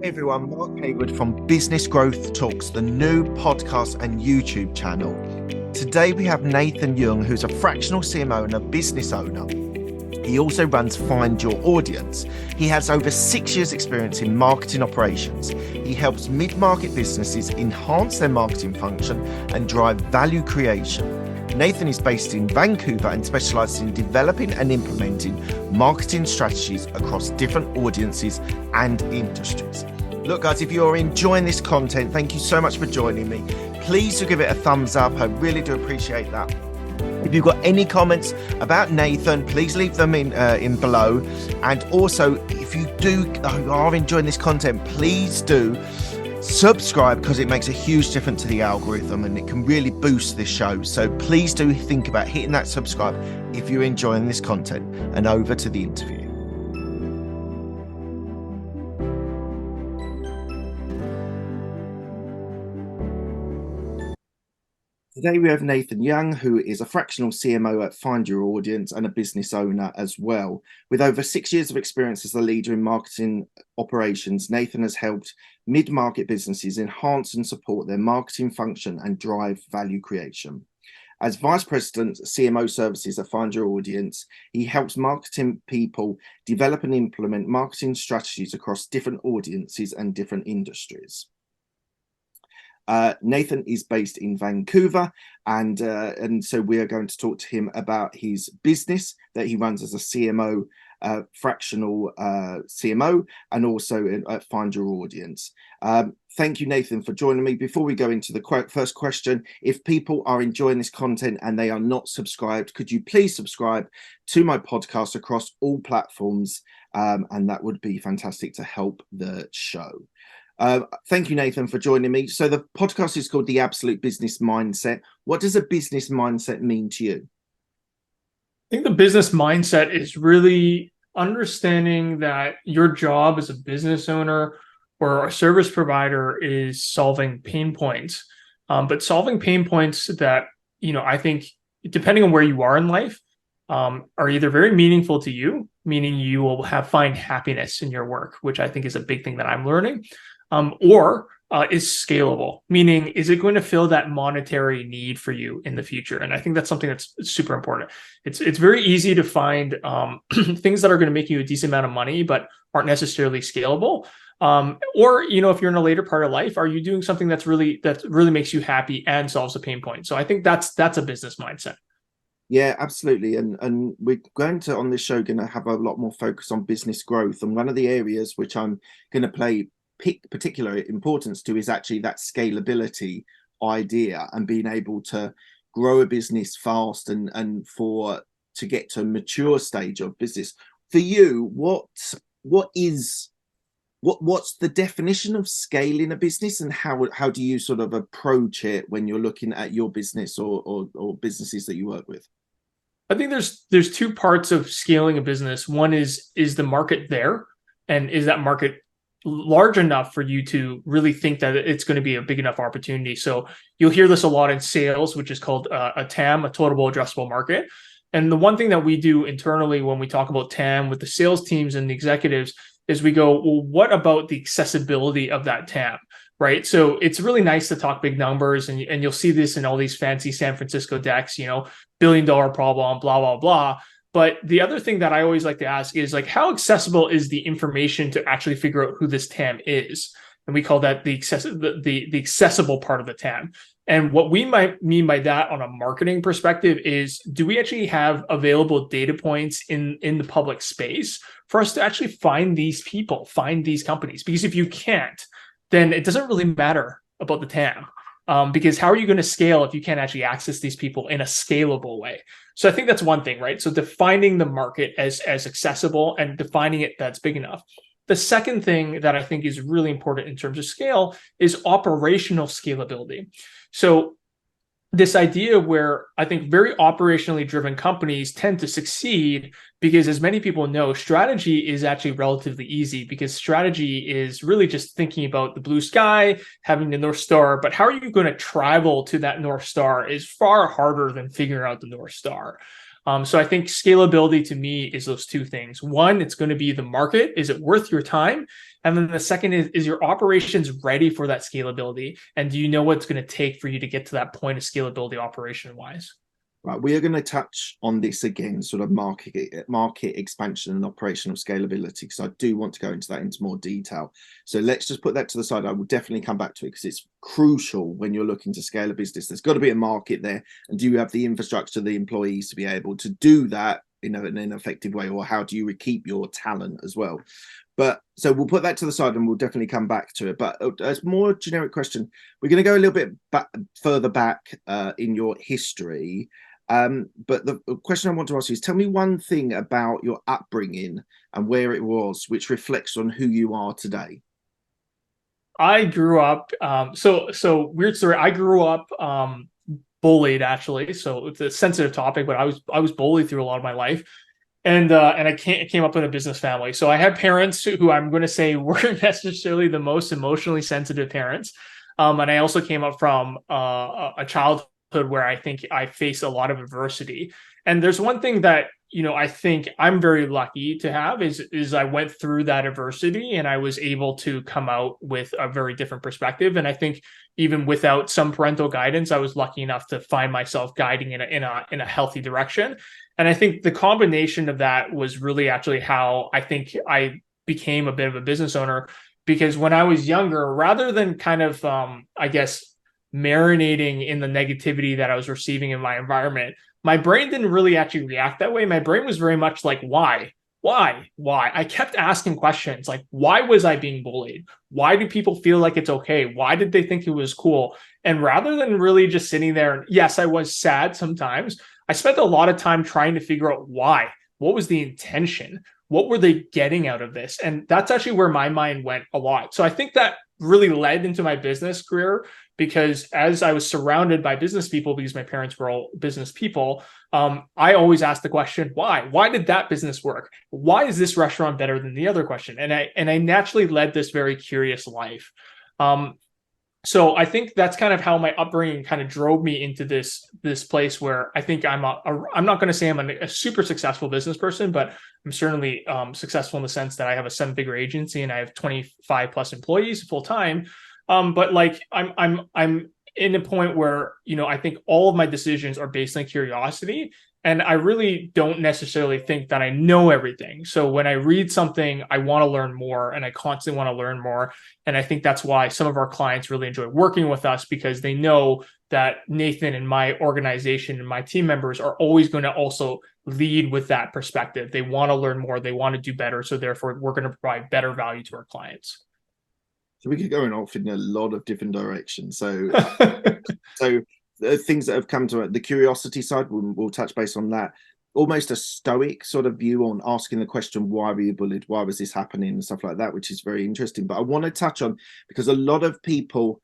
Hey everyone, Mark Haywood from Business Growth Talks, the new podcast and YouTube channel. Today we have Nathan Yeung, who's a fractional CMO and a business owner. He also runs Find Your Audience. He has over 6 years experience in marketing operations. He helps mid-market businesses enhance their marketing function and drive value creation. Nathan is based in Vancouver and specializes in developing and implementing marketing strategies across different audiences and industries. Look, guys, if you're enjoying this content, thank you so much for joining me. Please do give it a thumbs up. I really do appreciate that. If you've got any comments about Nathan, please leave them in below. And also, if you are enjoying this content, please do subscribe, because it makes a huge difference to the algorithm and it can really boost this show. So please do think about hitting that subscribe if you're enjoying this content. And over to the interview. Today we have Nathan Yeung, who is a fractional CMO at Find Your Audience and a business owner as well. With over 6 years of experience as a leader in marketing operations, Nathan has helped mid-market businesses enhance and support their marketing function and drive value creation. As Vice President CMO Services at Find Your Audience, he helps marketing people develop and implement marketing strategies across different audiences and different industries. Nathan is based in Vancouver, and so we are going to talk to him about his business that he runs as a CMO, fractional CMO, and also at Find Your Audience. Thank you, Nathan, for joining me. Before we go into the first question, if people are enjoying this content and they are not subscribed, could you please subscribe to my podcast across all platforms? And that would be fantastic to help the show. Thank you, Nathan, for joining me. So the podcast is called The Absolute Business Mindset. What does a business mindset mean to you? I think the business mindset is really understanding that your job as a business owner or a service provider is solving pain points, but solving pain points that, I think, depending on where you are in life, are either very meaningful to you, meaning you will find happiness in your work, which I think is a big thing that I'm learning. Or is scalable, meaning is it going to fill that monetary need for you in the future? And I think that's something that's super important. It's very easy to find things that are going to make you a decent amount of money, but aren't necessarily scalable. Or if you're in a later part of life, are you doing something that really makes you happy and solves a pain point? So I think that's a business mindset. Yeah, absolutely. And we're going to, on this show, going to have a lot more focus on business growth. And one of the areas which I'm going to pick particular importance to is actually that scalability idea and being able to grow a business fast and to get to a mature stage of business. For you, what's the definition of scaling a business, and how do you sort of approach it when you're looking at your business or businesses that you work with? I think there's two parts of scaling a business. One is the market there, and is that market large enough for you to really think that it's going to be a big enough opportunity? So you'll hear this a lot in sales, which is called a TAM, a total addressable market. And the one thing that we do internally when we talk about TAM with the sales teams and the executives is we go, well, what about the accessibility of that TAM, right? So it's really nice to talk big numbers, and you'll see this in all these fancy San Francisco decks, $1 billion problem, blah, blah, blah. But the other thing that I always like to ask is, like, how accessible is the information to actually figure out who this TAM is? And we call that the accessible part of the TAM. And what we might mean by that on a marketing perspective is, do we actually have available data points in the public space for us to actually find these people, find these companies? Because if you can't, then it doesn't really matter about the TAM. Because how are you going to scale if you can't actually access these people in a scalable way? So I think that's one thing, right? So defining the market as accessible and defining it that's big enough. The second thing that I think is really important in terms of scale is operational scalability. So this idea where I think very operationally driven companies tend to succeed because, as many people know, strategy is actually relatively easy, because strategy is really just thinking about the blue sky, having the North Star, but how are you going to travel to that North Star is far harder than figuring out the North Star. So I think scalability to me is those two things. One, it's going to be the market. Is it worth your time? And then the second is your operations ready for that scalability? And do you know what it's going to take for you to get to that point of scalability operation wise? Right, we are going to touch on this again, sort of market expansion and operational scalability, because I do want to go into that into more detail. So let's just put that to the side. I will definitely come back to it because it's crucial when you're looking to scale a business. There's got to be a market there, and do you have the infrastructure, the employees to be able to do that, in an effective way, or how do you keep your talent as well? But so we'll put that to the side and we'll definitely come back to it. But as more generic question, we're going to go a little bit further back in your history. But the question I want to ask you is, tell me one thing about your upbringing and where it was, which reflects on who you are today. I grew up, so weird story. I grew up bullied, actually. So it's a sensitive topic, but I was bullied through a lot of my life. And I came up in a business family. So I had parents who I'm going to say weren't necessarily the most emotionally sensitive parents. And I also came up from a childhood where I think I faced a lot of adversity. And there's one thing that, I think I'm very lucky to have is I went through that adversity and I was able to come out with a very different perspective. And I think even without some parental guidance, I was lucky enough to find myself guiding in a healthy direction. And I think the combination of that was really actually how I think I became a bit of a business owner, because when I was younger, rather than kind of, I guess, marinating in the negativity that I was receiving in my environment, my brain didn't really actually react that way. My brain was very much like, why? I kept asking questions like, why was I being bullied? Why do people feel like it's okay? Why did they think it was cool? And rather than really just sitting there, yes, I was sad sometimes, I spent a lot of time trying to figure out why. What was the intention? What were they getting out of this? And that's actually where my mind went a lot. So I think that really led into my business career, because as I was surrounded by business people, because my parents were all business people, I always asked the question, why? Why did that business work? Why is this restaurant better than the other question? And I naturally led this very curious life. So I think that's kind of how my upbringing kind of drove me into this place where I think I'm not going to say I'm a super successful business person, but I'm certainly successful in the sense that I have a 7-figure agency and I have 25 plus employees full time. But like I'm in a point where, I think all of my decisions are based on curiosity. And I really don't necessarily think that I know everything. So when I read something, I want to learn more, and I constantly want to learn more. And I think that's why some of our clients really enjoy working with us, because they know that Nathan and my organization and my team members are always going to also lead with that perspective. They want to learn more. They want to do better. So therefore, we're going to provide better value to our clients. So we could go off in a lot of different directions. So, so the things that have come to it, the curiosity side, we'll touch base on that. Almost a stoic sort of view on asking the question, why were you bullied? Why was this happening? And stuff like that, which is very interesting. But I want to touch on, because a lot of people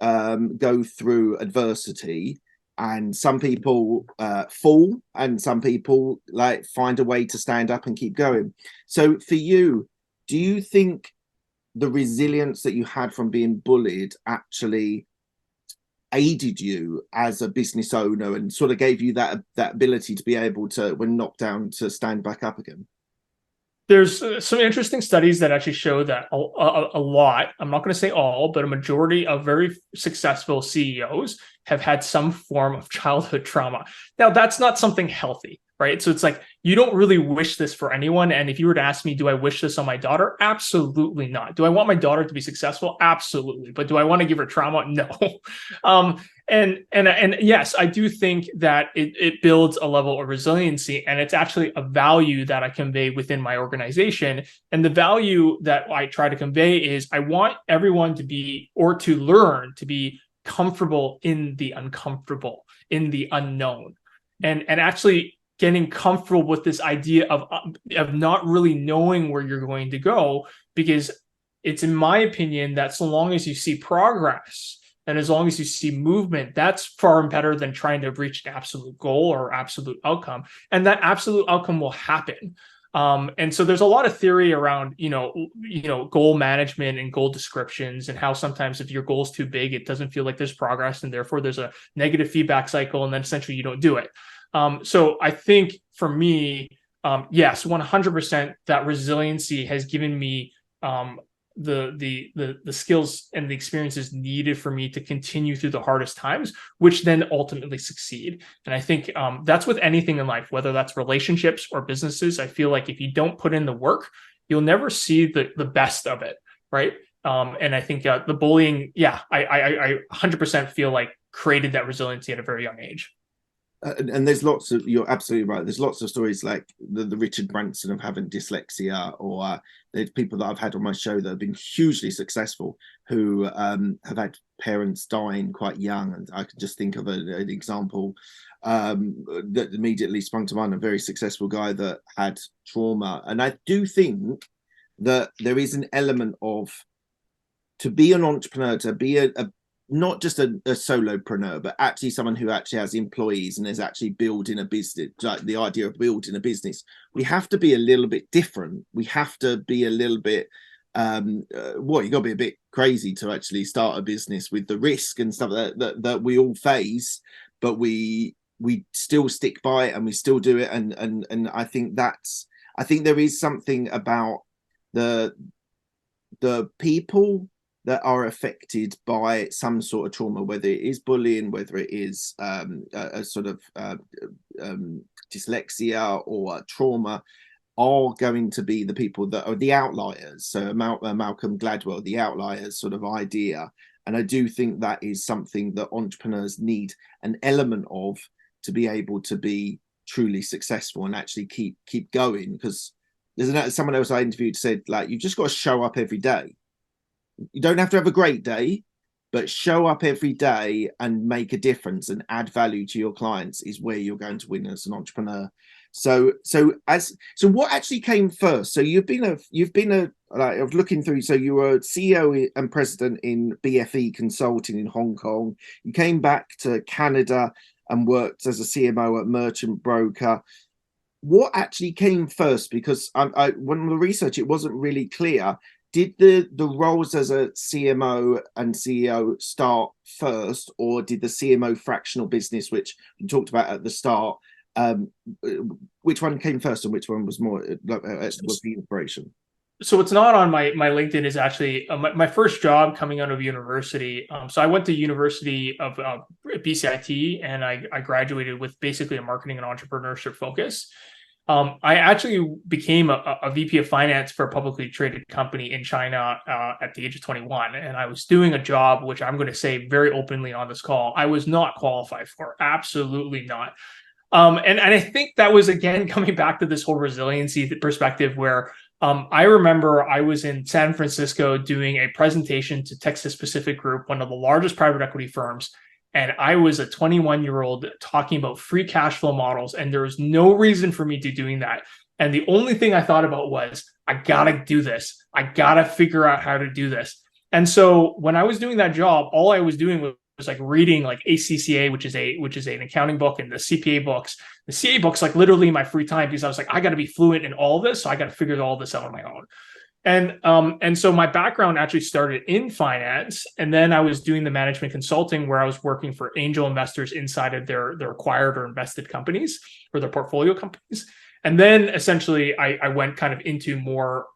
go through adversity, and some people fall, and some people like find a way to stand up and keep going. So for you, do you think the resilience that you had from being bullied actually aided you as a business owner and sort of gave you that ability to be able to, when knocked down, to stand back up again? There's some interesting studies that actually show that a lot, I'm not going to say all, but a majority of very successful CEOs have had some form of childhood trauma. Now, that's not something healthy, right? So it's like, you don't really wish this for anyone. And if you were to ask me, do I wish this on my daughter? Absolutely not. Do I want my daughter to be successful? Absolutely. But do I want to give her trauma? No. And yes, I do think that it builds a level of resiliency, and it's actually a value that I convey within my organization. And the value that I try to convey is I want everyone to be, or to learn to be, comfortable in the uncomfortable, in the unknown, and actually getting comfortable with this idea of not really knowing where you're going to go, because it's, in my opinion, that so long as you see progress and as long as you see movement, that's far better than trying to reach an absolute goal or absolute outcome. And that absolute outcome will happen. And so there's a lot of theory around, goal management and goal descriptions, and how sometimes if your goal is too big, it doesn't feel like there's progress, and therefore there's a negative feedback cycle, and then essentially you don't do it. So I think for me, yes, 100% that resiliency has given me the skills and the experiences needed for me to continue through the hardest times, which then ultimately succeed. And I think that's with anything in life, whether that's relationships or businesses. I feel like if you don't put in the work, you'll never see the best of it, right? And I think the bullying, I 100% feel like created that resiliency at a very young age. And there's lots of, you're absolutely right, there's lots of stories like the Richard Branson of having dyslexia, or there's people that I've had on my show that have been hugely successful who have had parents dying quite young. And I can just think of an example that immediately sprung to mind, a very successful guy that had trauma. And I do think that there is an element of, to be an entrepreneur, to be a not just a solopreneur, but actually someone who actually has employees and is actually building a business, like the idea of building a business, we have to be a little bit different. We have to be a little bit, you got to be a bit crazy to actually start a business with the risk and stuff that we all face, but we still stick by it and we still do it. And I think there is something about the people that are affected by some sort of trauma, whether it is bullying, whether it is a sort of dyslexia or trauma, are going to be the people that are the outliers. So Malcolm Gladwell, the outliers sort of idea. And I do think that is something that entrepreneurs need an element of, to be able to be truly successful and actually keep going. Because there's someone else I interviewed said, like, you've just got to show up every day. You don't have to have a great day, but show up every day and make a difference and add value to your clients is where you're going to win as an entrepreneur. So what actually came first? So you've been like, I was looking through, so you were CEO and president in BFE Consulting in Hong Kong. You came back to Canada and worked as a CMO at Merchant Broker. What actually came first? Because when the research, it wasn't really clear. Did the roles as a CMO and CEO start first, or did the CMO fractional business, which we talked about at the start, which one came first and which one was more was the inspiration? So what's not on my LinkedIn is actually my first job coming out of university. So I went to University of BCIT, and I graduated with basically a marketing and entrepreneurship focus. I actually became a VP of finance for a publicly traded company in China at the age of 21. And I was doing a job, which I'm going to say very openly on this call, I was not qualified for. Absolutely not. And I think that was, again, coming back to this whole resiliency perspective, where I remember I was in San Francisco doing a presentation to Texas Pacific Group, one of the largest private equity firms. And I was a 21-year-old talking about free cash flow models, and there was no reason for me to doing that. And the only thing I thought about was, I gotta do this. I gotta figure out how to do this. And so when I was doing that job, all I was doing was like reading like ACCA, which is an accounting book, and the CPA books. The CA books, like literally my free time, because I was like, I got to be fluent in all this, so I got to figure all this out on my own. And so my background actually started in finance, and then I was doing the management consulting, where I was working for angel investors inside of their acquired or invested companies, or their portfolio companies. And then essentially I went kind of into more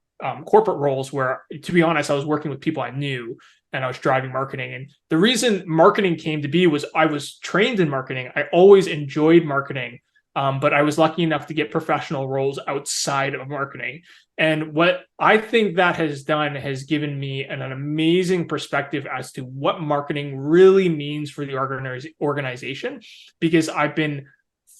corporate roles, where, to be honest, I was working with people I knew, and I was driving marketing. And the reason marketing came to be was I was trained in marketing. I always enjoyed marketing. But I was lucky enough to get professional roles outside of marketing. And what I think that has done has given me an amazing perspective as to what marketing really means for the organization, because I've been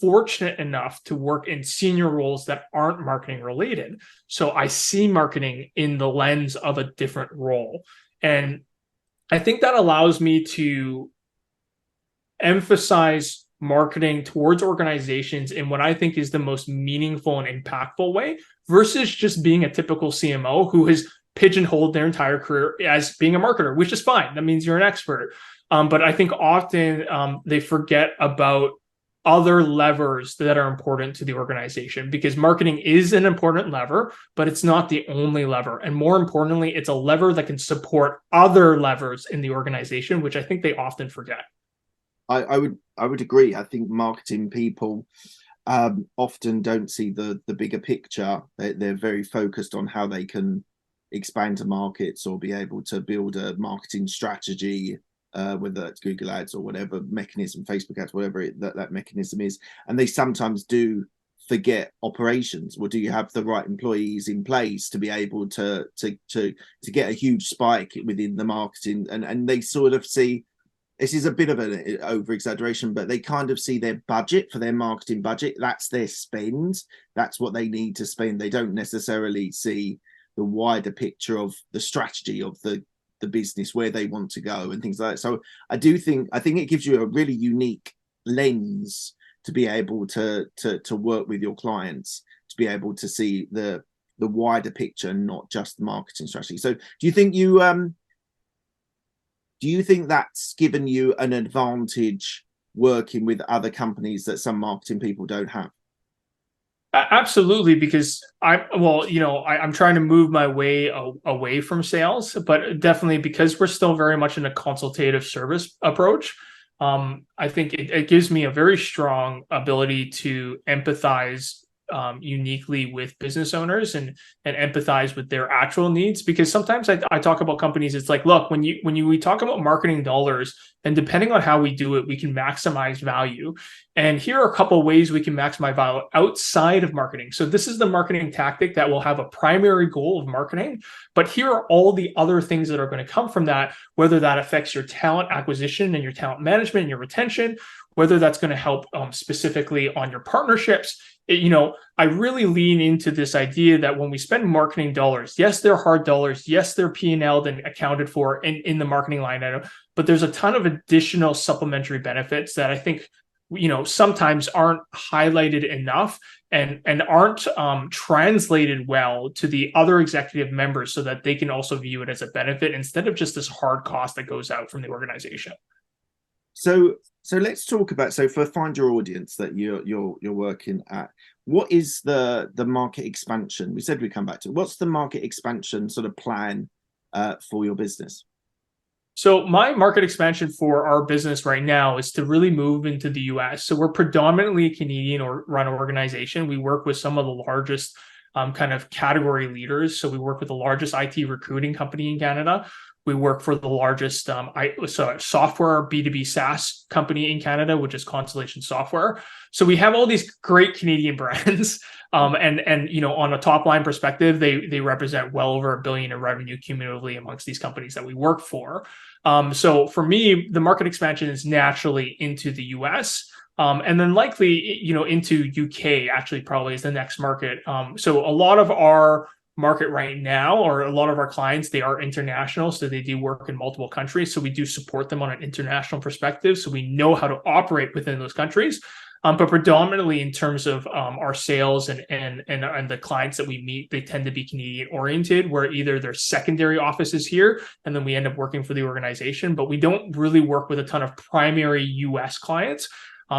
fortunate enough to work in senior roles that aren't marketing related. So I see marketing in the lens of a different role. And I think that allows me to emphasize marketing towards organizations in what I think is the most meaningful and impactful way, versus just being a typical CMO who has pigeonholed their entire career as being a marketer, which is fine. That means you're an expert. But I think often they forget about other levers that are important to the organization, because marketing is an important lever, but it's not the only lever. And more importantly, it's a lever that can support other levers in the organization, which I think they often forget. I would agree. I think marketing people often don't see the bigger picture. They're very focused on how they can expand to markets or be able to build a marketing strategy, whether that's Google ads or whatever mechanism, Facebook ads, whatever that mechanism is. And they sometimes do forget operations. Well, do you have the right employees in place to be able to get a huge spike within the marketing? And they sort of see, this is a bit of an over exaggeration, but they kind of see their budget for their marketing budget. That's their spend. That's what they need to spend. They don't necessarily see the wider picture of the strategy of the business, where they want to go and things like that. So I think it gives you a really unique lens to be able to work with your clients, to be able to see the wider picture, not just the marketing strategy. So do you think that's given you an advantage working with other companies that some marketing people don't have? Absolutely, because I'm trying to move my way away from sales, but definitely because we're still very much in a consultative service approach. I think it gives me a very strong ability to empathize uniquely with business owners and empathize with their actual needs. Because sometimes I talk about companies, it's like, look, when we talk about marketing dollars, and depending on how we do it, we can maximize value. And here are a couple of ways we can maximize value outside of marketing. So this is the marketing tactic that will have a primary goal of marketing, but here are all the other things that are going to come from that, whether that affects your talent acquisition and your talent management and your retention, whether that's going to help specifically on your partnerships. I really lean into this idea that when we spend marketing dollars, yes, they're hard dollars. Yes, they're P&L'd and accounted for in the marketing line item, but there's a ton of additional supplementary benefits that I think, sometimes aren't highlighted enough and aren't translated well to the other executive members so that they can also view it as a benefit instead of just this hard cost that goes out from the organization. So let's talk about, so for Find Your Audience that you're working at, what is the market expansion? We said we'd come back to, what's the market expansion sort of plan for your business? So my market expansion for our business right now is to really move into the US. So we're predominantly a Canadian run organization. We work with some of the largest kind of category leaders. So we work with the largest IT recruiting company in Canada. We work for the largest software B2B SaaS company in Canada, which is Constellation Software. So we have all these great Canadian brands, and on a top line perspective, they represent well over $1 billion in revenue cumulatively amongst these companies that we work for. So for me, the market expansion is naturally into the US. And then likely, into UK actually probably is the next market. So a lot of our market right now, or a lot of our clients, they are international, so they do work in multiple countries. So we do support them on an international perspective, so we know how to operate within those countries. But predominantly in terms of our sales and the clients that we meet, they tend to be Canadian oriented, where either their secondary office is here and then we end up working for the organization, but we don't really work with a ton of primary US clients.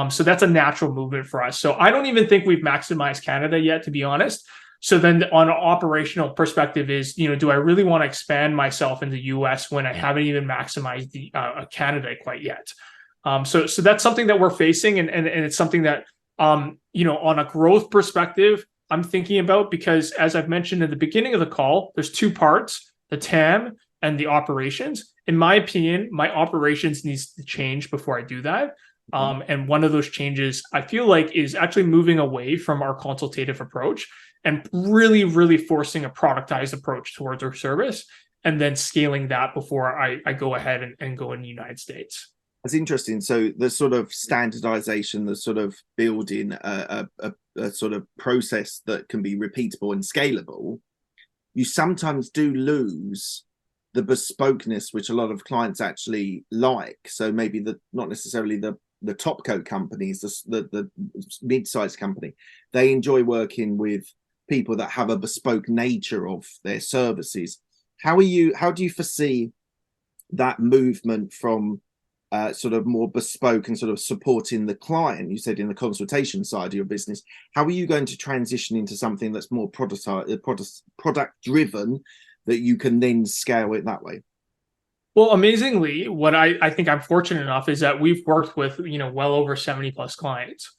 So that's a natural movement for us. So I don't even think we've maximized Canada yet, to be honest. So then on an operational perspective is, do I really want to expand myself in the US when I haven't even maximized the Canada quite yet? So that's something that we're facing. And it's something that, on a growth perspective, I'm thinking about, because as I've mentioned at the beginning of the call, there's two parts, the TAM and the operations. In my opinion, my operations needs to change before I do that. And one of those changes I feel like is actually moving away from our consultative approach and really, really forcing a productized approach towards our service, and then scaling that before I go ahead and go in the United States. That's interesting. So the sort of standardization, the sort of building a sort of process that can be repeatable and scalable, you sometimes do lose the bespokeness, which a lot of clients actually like. So maybe not necessarily the top co companies, the mid-sized company, they enjoy working with people that have a bespoke nature of their services. How do you foresee that movement from sort of more bespoke and sort of supporting the client, you said in the consultation side of your business, how are you going to transition into something that's more product driven, that you can then scale it that way? Well, amazingly, what I think I'm fortunate enough is that we've worked with, well over 70 plus clients,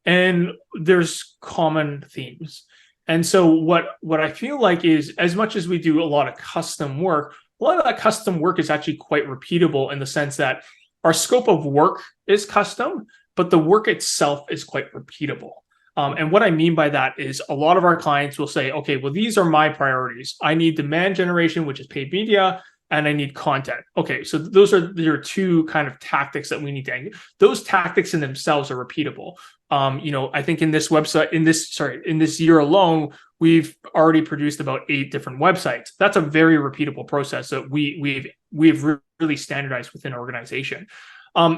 and there's common themes. And so what I feel like is, as much as we do a lot of custom work, a lot of that custom work is actually quite repeatable in the sense that our scope of work is custom, but the work itself is quite repeatable. And what I mean by that is a lot of our clients will say, okay, well, these are my priorities. I need demand generation, which is paid media, and I need content. Okay, so those are your two kind of tactics that we need to. Those tactics in themselves are repeatable. I think in this year alone, we've already produced about 8 different websites. That's a very repeatable process that we've really standardized within our organization.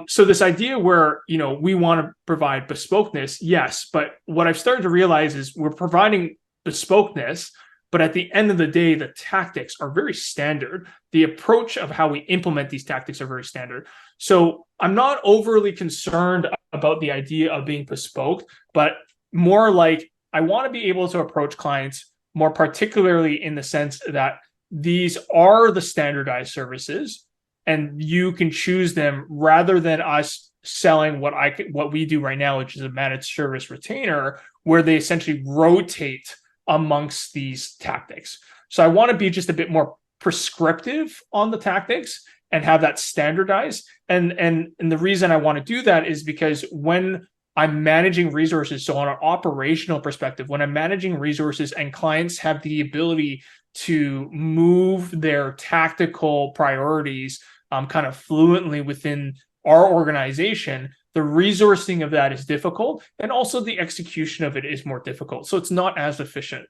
So this idea where, we want to provide bespokeness, yes, but what I've started to realize is we're providing bespokeness, but at the end of the day, the tactics are very standard. The approach of how we implement these tactics are very standard. So I'm not overly concerned about the idea of being bespoke, but more like I want to be able to approach clients more particularly in the sense that these are the standardized services and you can choose them rather than us selling what we do right now, which is a managed service retainer, where they essentially rotate amongst these tactics. So I want to be just a bit more prescriptive on the tactics and have that standardized. And the reason I want to do that is because when I'm managing resources, so on an operational perspective, when I'm managing resources and clients have the ability to move their tactical priorities kind of fluently within our organization, the resourcing of that is difficult, and also the execution of it is more difficult. So it's not as efficient.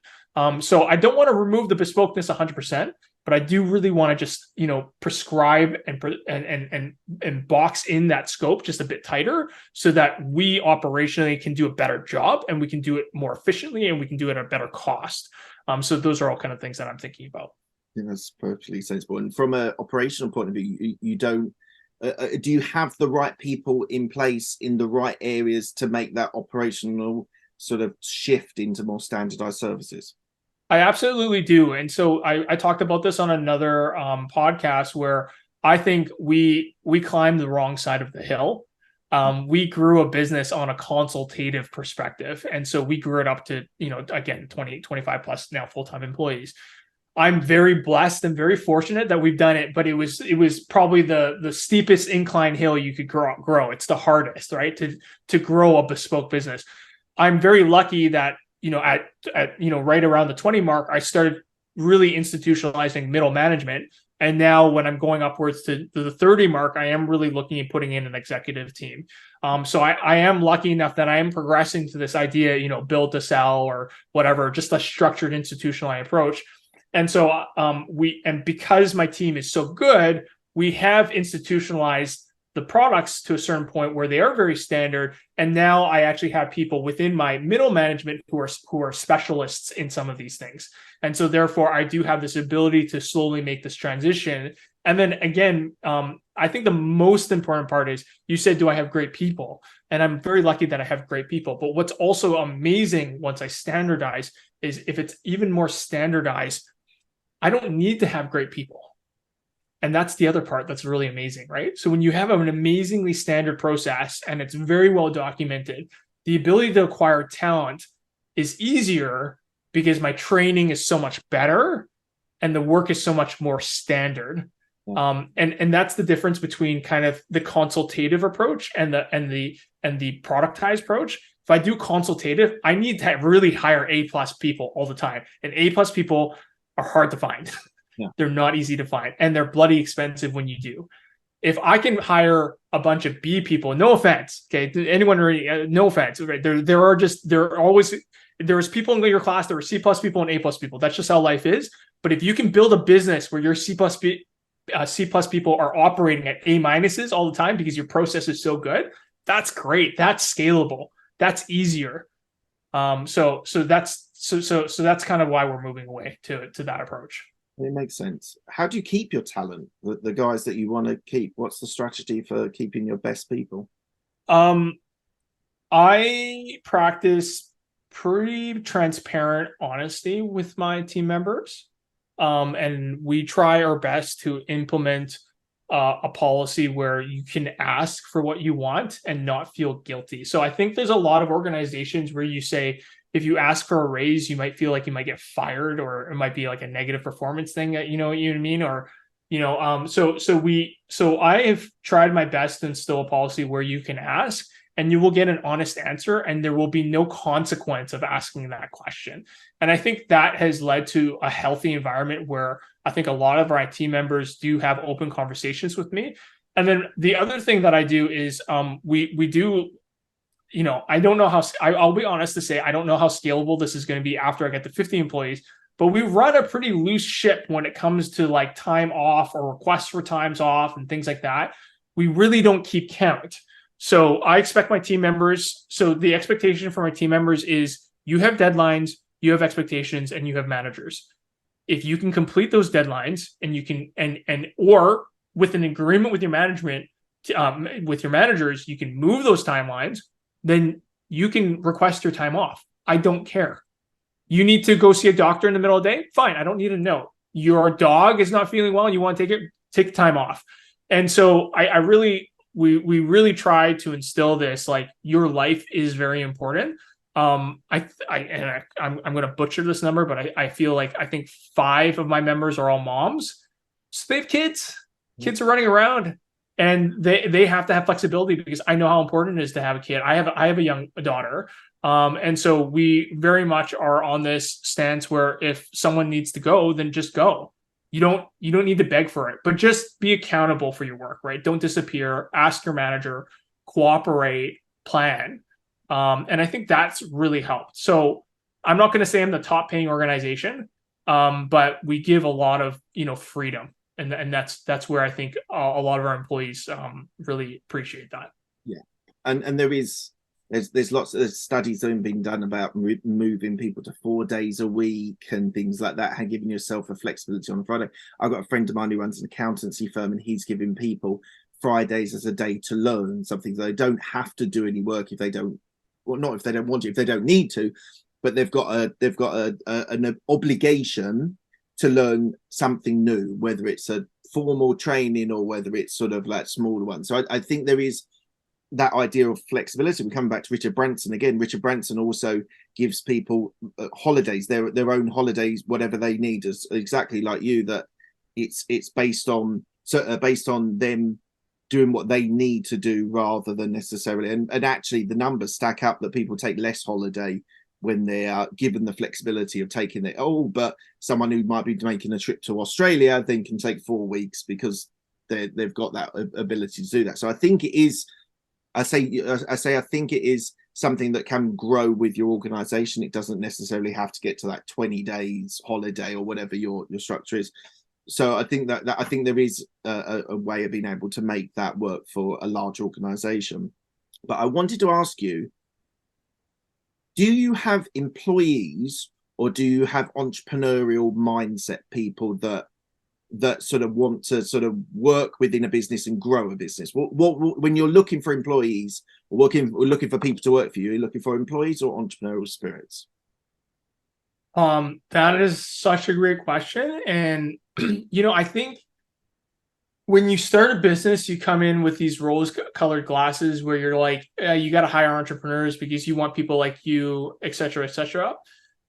So I don't want to remove the bespokeness 100%, but I do really want to just prescribe and box in that scope just a bit tighter, so that we operationally can do a better job and we can do it more efficiently and we can do it at a better cost. So those are all kind of things that I'm thinking about. Yeah, that's perfectly sensible. And from an operational point of view, you don't. Do you have the right people in place in the right areas to make that operational sort of shift into more standardized services? I absolutely do. And so I talked about this on another podcast where I think we climbed the wrong side of the hill. We grew a business on a consultative perspective. And so we grew it up to, again, 20, 25 plus now full-time employees. I'm very blessed and very fortunate that we've done it, but it was probably the steepest incline hill you could grow. It's the hardest, right? To grow a bespoke business. I'm very lucky that, at right around the 20 mark, I started really institutionalizing middle management. And now when I'm going upwards to the 30 mark, I am really looking at putting in an executive team. So I am lucky enough that I am progressing to this idea, build to sell or whatever, just a structured institutionalized approach. And so because my team is so good, we have institutionalized the products to a certain point where they are very standard. And now I actually have people within my middle management who are specialists in some of these things. And so therefore I do have this ability to slowly make this transition. And then again, I think the most important part is you said, do I have great people? And I'm very lucky that I have great people. But what's also amazing once I standardize is if it's even more standardized, I don't need to have great people. And that's the other part that's really amazing, right? So when you have an amazingly standard process and it's very well documented, the ability to acquire talent is easier because my training is so much better and the work is so much more standard. And that's the difference between kind of the consultative approach and the productized approach. If I do consultative, I need to really hire A+ people all the time. And A+ people are hard to find. Yeah. They're not easy to find, and they're bloody expensive when you do. If I can hire a bunch of B people, no offense, okay, anyone really, no offense, right? There's people in your class that are C+ people and A+ people. That's just how life is. But if you can build a business where your C+ people are operating at A- all the time because your process is so good, that's great. That's scalable. That's easier. So that's kind of why we're moving away to that approach. It makes sense. How do you keep your talent, the guys that you want to keep? What's the strategy for keeping your best people? I practice pretty transparent honesty with my team members. And we try our best to implement a policy where you can ask for what you want and not feel guilty. So I think there's a lot of organizations where you say, if you ask for a raise, you might feel like you might get fired, or it might be like a negative performance thing that, you know what I mean? Or, so I have tried my best to instill a policy where you can ask and you will get an honest answer, and there will be no consequence of asking that question. And I think that has led to a healthy environment where I think a lot of our team members do have open conversations with me. And then the other thing that I do is we do, I don't know how, I'll be honest to say, I don't know how scalable this is going to be after I get to 50 employees, but we run a pretty loose ship when it comes to like time off or requests for times off and things like that. We really don't keep count. So I expect my team members, so the expectation for my team members is you have deadlines, you have expectations, and you have managers. If you can complete those deadlines and you can, or with an agreement with your management, with your managers, you can move those timelines, then you can request your time off. I don't care. You need to go see a doctor in the middle of the day? Fine. I don't need to know. Your dog is not feeling well and you want to take the time off. And so we really try to instill this, like, your life is very important. I'm going to butcher this number, but I feel like I think 5 of my members are all moms. So they have kids. Kids are running around, and they have to have flexibility, because I know how important it is to have a kid. I have a young daughter. And so we very much are on this stance where if someone needs to go, then just go. You don't need to beg for it, but just be accountable for your work, right? Don't disappear, ask your manager, cooperate, plan. And I think that's really helped. So I'm not going to say I'm the top paying organization, but we give a lot of, freedom. And that's where I think a lot of our employees really appreciate that. Yeah. And there's lots of studies that have been done about moving people to 4 days a week and things like that, and giving yourself a flexibility on a Friday. I've got a friend of mine who runs an accountancy firm, and he's giving people Fridays as a day to learn something. They don't have to do any work if they don't, well, not if they don't want to, if they don't need to, but they've got an obligation to learn something new, whether it's a formal training or whether it's sort of like smaller ones. So I think there is that idea of flexibility. We come back to Richard Branson again. Richard Branson also gives people holidays, their own holidays, whatever they need, is exactly like you, that it's based on them doing what they need to do rather than necessarily, and actually the numbers stack up that people take less holiday when they are given the flexibility of taking it. But someone who might be making a trip to Australia then can take 4 weeks because they've got that ability to do that. So I think it is, I think it is something that can grow with your organization. It doesn't necessarily have to get to that 20 days holiday or whatever your structure is. So I think that I think there is a way of being able to make that work for a large organization. But I wanted to ask you, do you have employees, or do you have entrepreneurial mindset people that sort of want to sort of work within a business and grow a business? What when you're looking for employees or looking for people to work for you, are you looking for employees or entrepreneurial spirits? That is such a great question. And, I think when you start a business, you come in with these rose-colored glasses where you're like, you got to hire entrepreneurs because you want people like you, et cetera, et cetera.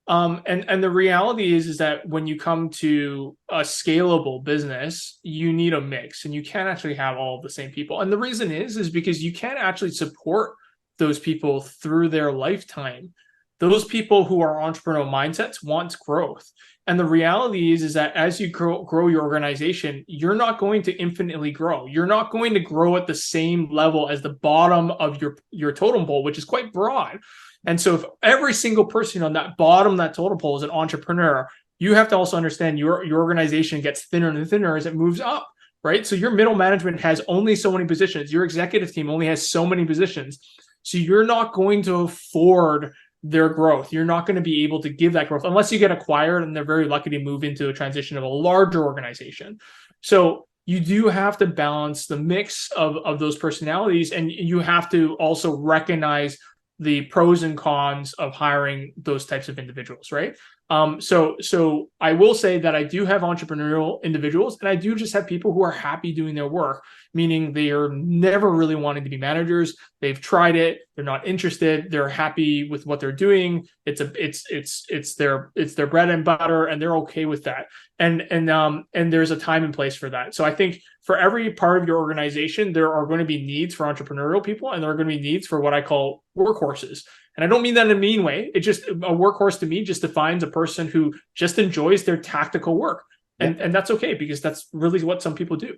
And the reality is that when you come to a scalable business, you need a mix, and you can't actually have all of the same people. And the reason is because you can't actually support those people through their lifetime. Those people who are entrepreneurial mindsets want growth. And the reality is that as you grow your organization, you're not going to infinitely grow. You're not going to grow at the same level as the bottom of your totem pole, which is quite broad. And so if every single person on that bottom of that totem pole is an entrepreneur, you have to also understand your organization gets thinner and thinner as it moves up, right? So your middle management has only so many positions. Your executive team only has so many positions. So you're not going to afford their growth. You're not going to be able to give that growth unless you get acquired, and they're very lucky to move into a transition of a larger organization. So you do have to balance the mix of those personalities, and you have to also recognize the pros and cons of hiring those types of individuals, right? So I will say that I do have entrepreneurial individuals, and I do just have people who are happy doing their work, meaning they are never really wanting to be managers. They've tried it, they're not interested, they're happy with what they're doing. It's their bread and butter, and they're okay with that. And there's a time and place for that. So I think for every part of your organization, there are going to be needs for entrepreneurial people, and there are going to be needs for what I call workhorses. And I don't mean that in a mean way. It just, a workhorse to me just defines a person who just enjoys their tactical work. And that's okay, because that's really what some people do.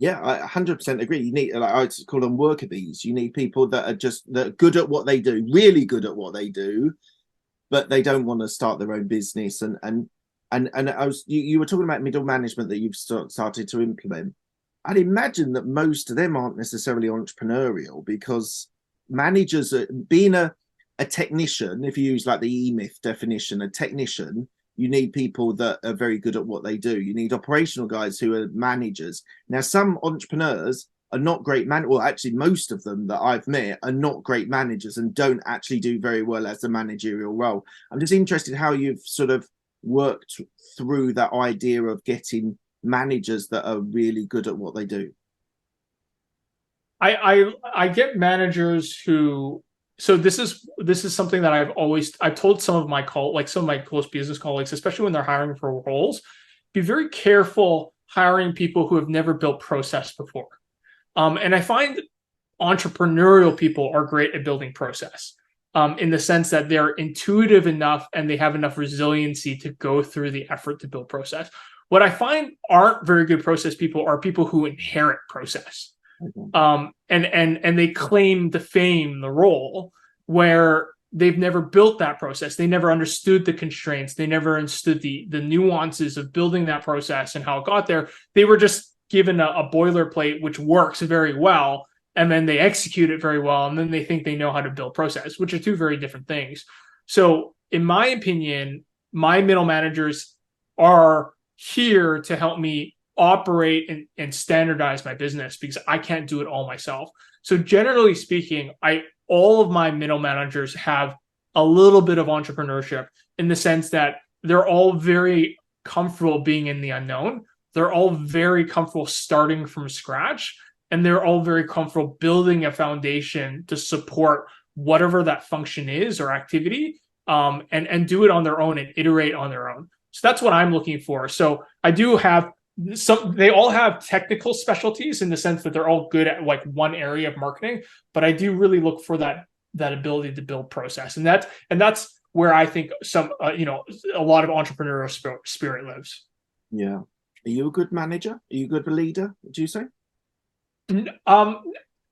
Yeah, I 100% agree. You need, like, I call them worker bees. You need people that are good at what they do, really good at what they do, but they don't want to start their own business. And you were talking about middle management that you've started to implement. I'd imagine that most of them aren't necessarily entrepreneurial, because managers are being a technician. If you use like the E-Myth definition, a technician, you need people that are very good at what they do. You need operational guys who are managers. Now, some entrepreneurs are not great well, actually, most of them that I've met are not great managers and don't actually do very well as a managerial role. I'm just interested how you've sort of worked through that idea of getting managers that are really good at what they do. I get managers who, so this is something that I've told some of my some of my close business colleagues, especially when they're hiring for roles, be very careful hiring people who have never built process before. And I find entrepreneurial people are great at building process, in the sense that they're intuitive enough and they have enough resiliency to go through the effort to build process. What I find aren't very good process people are people who inherit process. And they claim the fame, the role, where they've never built that process. They never understood the constraints. They never understood the nuances of building that process and how it got there. They were just given a boilerplate, which works very well, and then they execute it very well, and then they think they know how to build process, which are two very different things. So in my opinion, my middle managers are here to help me operate and standardize my business, because I can't do it all myself. So generally speaking, all of my middle managers have a little bit of entrepreneurship, in the sense that they're all very comfortable being in the unknown. They're all very comfortable starting from scratch, and they're all very comfortable building a foundation to support whatever that function is or activity, and do it on their own and iterate on their own. So that's what I'm looking for. So I do have they all have technical specialties, in the sense that they're all good at like one area of marketing, but I do really look for that ability to build process, and that's where I think a lot of entrepreneurial spirit lives. Yeah. Are you a good manager? Are you a good leader, would you say?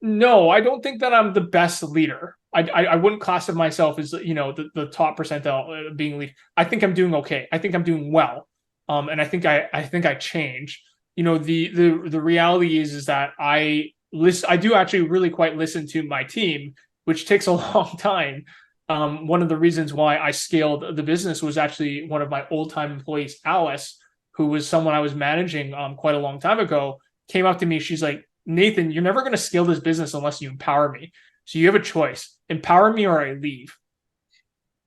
No, I don't think that I'm the best leader. I wouldn't classify myself as the top percentile being lead. I think I'm doing okay. I think I'm doing well. And I think I change. The reality is that I do actually really quite listen to my team, which takes a long time. One of the reasons why I scaled the business was actually one of my old time employees, Alice, who was someone I was managing quite a long time ago, came up to me. She's like, "Nathan, you're never going to scale this business unless you empower me. So you have a choice: empower me or I leave."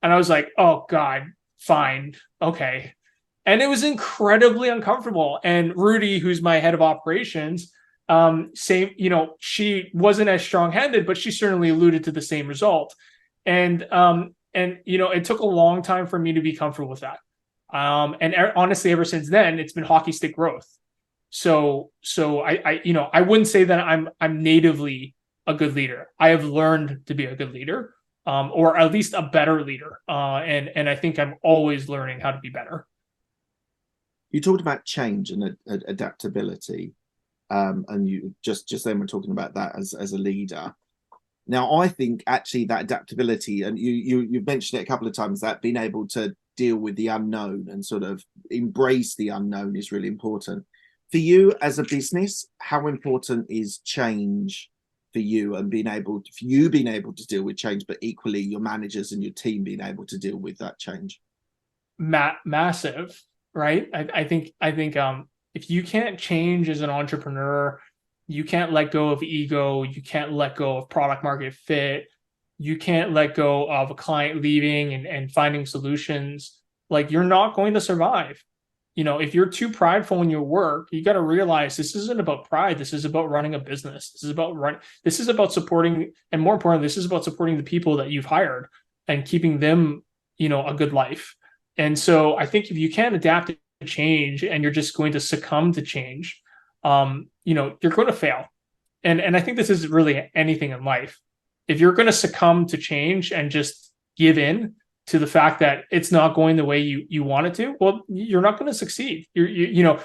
And I was like, "Oh God, fine, okay." And it was incredibly uncomfortable. And Rudy, who's my head of operations, she wasn't as strong-handed, but she certainly alluded to the same result. And it took a long time for me to be comfortable with that. And honestly, ever since then, it's been hockey stick growth. So I wouldn't say that I'm natively a good leader. I have learned to be a good leader, or at least a better leader. And I think I'm always learning how to be better. You talked about change and adaptability, and you just then we're talking about that as a leader. Now, I think actually that adaptability, and you've mentioned it a couple of times, that being able to deal with the unknown and sort of embrace the unknown is really important. For you as a business, how important is change for you, and being able to deal with change, but equally your managers and your team being able to deal with that change? Massive. Right. I think if you can't change as an entrepreneur, you can't let go of ego, you can't let go of product market fit, you can't let go of a client leaving and finding solutions. like you're not going to survive. If you're too prideful in your work, you got to realize this isn't about pride. This is about running a business. This is about supporting, and more importantly, this is about supporting the people that you've hired and keeping them, a good life. And so I think if you can't adapt to change and you're just going to succumb to change, you're going to fail. And I think this is really anything in life. If you're going to succumb to change and just give in to the fact that it's not going the way you want it to, well, you're not going to succeed. There's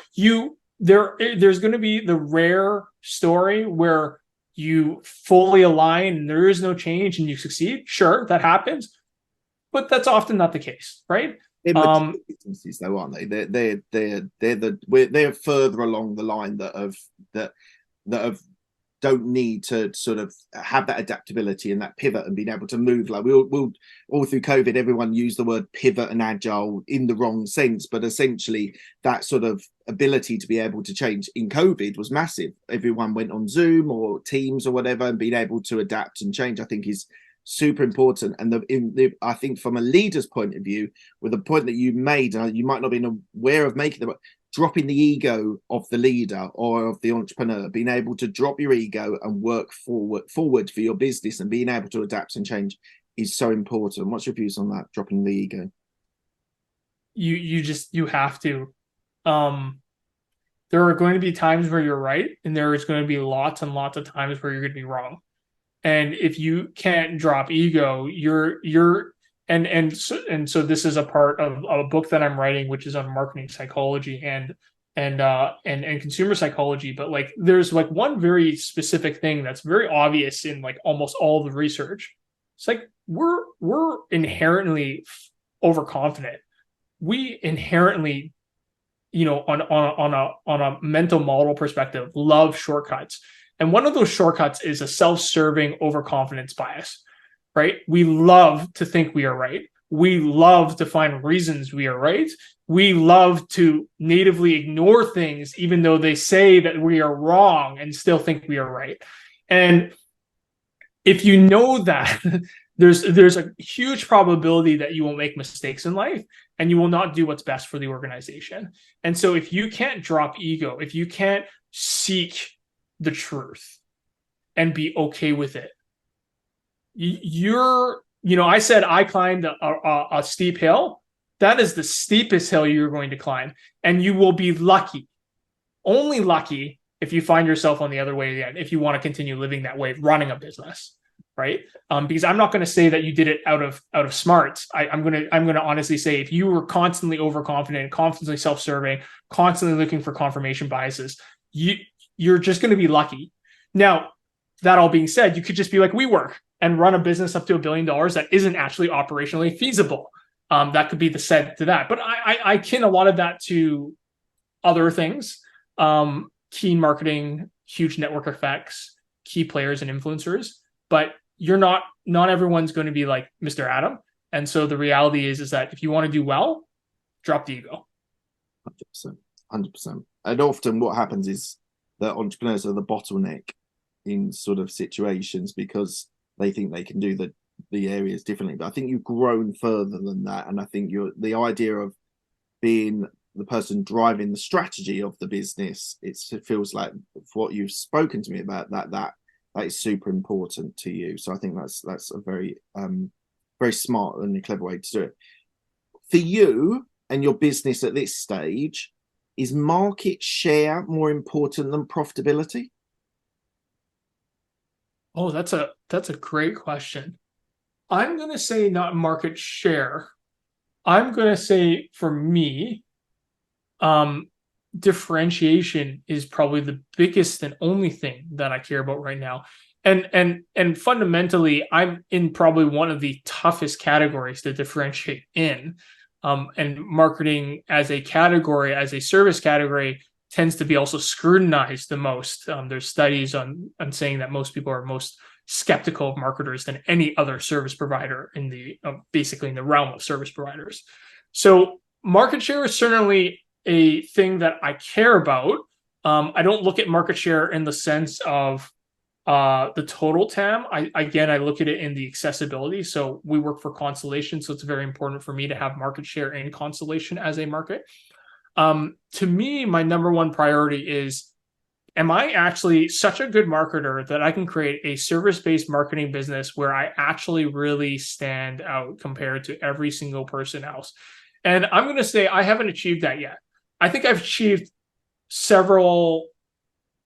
going to be the rare story where you fully align and there is no change and you succeed. Sure, that happens, but that's often not the case, right? Businesses, though, aren't they? They're further along the line that have don't need to sort of have that adaptability and that pivot and being able to move. Like we'll all through COVID, everyone used the word pivot and agile in the wrong sense, but essentially that sort of ability to be able to change in COVID was massive. Everyone went on Zoom or Teams or whatever, and being able to adapt and change, I think, is super important. And I think from a leader's point of view, with the point that you made, you might not be aware of making them, dropping the ego of the leader or of the entrepreneur, being able to drop your ego and work forward for your business and being able to adapt and change is so important. What's your views on that, dropping the ego? You have to. There are going to be times where you're right, and there is going to be lots and lots of times where you're going to be wrong. And if you can't drop ego, so this is a part of a book that I'm writing, which is on marketing psychology and consumer psychology. But like, there's like one very specific thing that's very obvious in like almost all the research. It's like we're inherently overconfident. We inherently, on a mental model perspective, love shortcuts. And one of those shortcuts is a self-serving overconfidence bias, right? We love to think we are right. We love to find reasons we are right. We love to natively ignore things, even though they say that we are wrong, and still think we are right. And if you know that, there's a huge probability that you will make mistakes in life and you will not do what's best for the organization. And so if you can't drop ego, if you can't seek the truth and be okay with it, I said I climbed a steep hill. That is the steepest hill you're going to climb, and you will be lucky, only lucky, if you find yourself on the other way again, if you want to continue living that way, running a business, right? Because I'm not going to say that you did it out of smarts. I'm going to honestly say, if you were constantly overconfident, constantly self-serving, constantly looking for confirmation biases, you're just going to be lucky. Now, that all being said, you could just be like WeWork and run a business up to $1 billion that isn't actually operationally feasible. That could be the said to that. But I kin a lot of that to other things, keen marketing, huge network effects, key players and influencers. But not everyone's going to be like Mr. Adam. And so the reality is that if you want to do well, drop the ego. 100%. And often what happens is that entrepreneurs are the bottleneck in sort of situations because they think they can do the areas differently. But I think you've grown further than that. And I think the idea of being the person driving the strategy of the business, it feels like what you've spoken to me about, that is super important to you. So I think that's a very, very smart and a clever way to do it. For you and your business at this stage, is market share more important than profitability? Oh, that's a great question. I'm going to say not market share. I'm going to say, for me, differentiation is probably the biggest and only thing that I care about right now. And fundamentally, I'm in probably one of the toughest categories to differentiate in. And marketing as a category, as a service category, tends to be also scrutinized the most. There's studies on saying that most people are most skeptical of marketers than any other service provider in the basically in the realm of service providers. So market share is certainly a thing that I care about. I don't look at market share in the sense of The total TAM, I look at it in the accessibility. So we work for Constellation, so it's very important for me to have market share in Constellation as a market. To me, my number one priority is, am I actually such a good marketer that I can create a service-based marketing business where I actually really stand out compared to every single person else? And I'm going to say I haven't achieved that yet. I think I've achieved several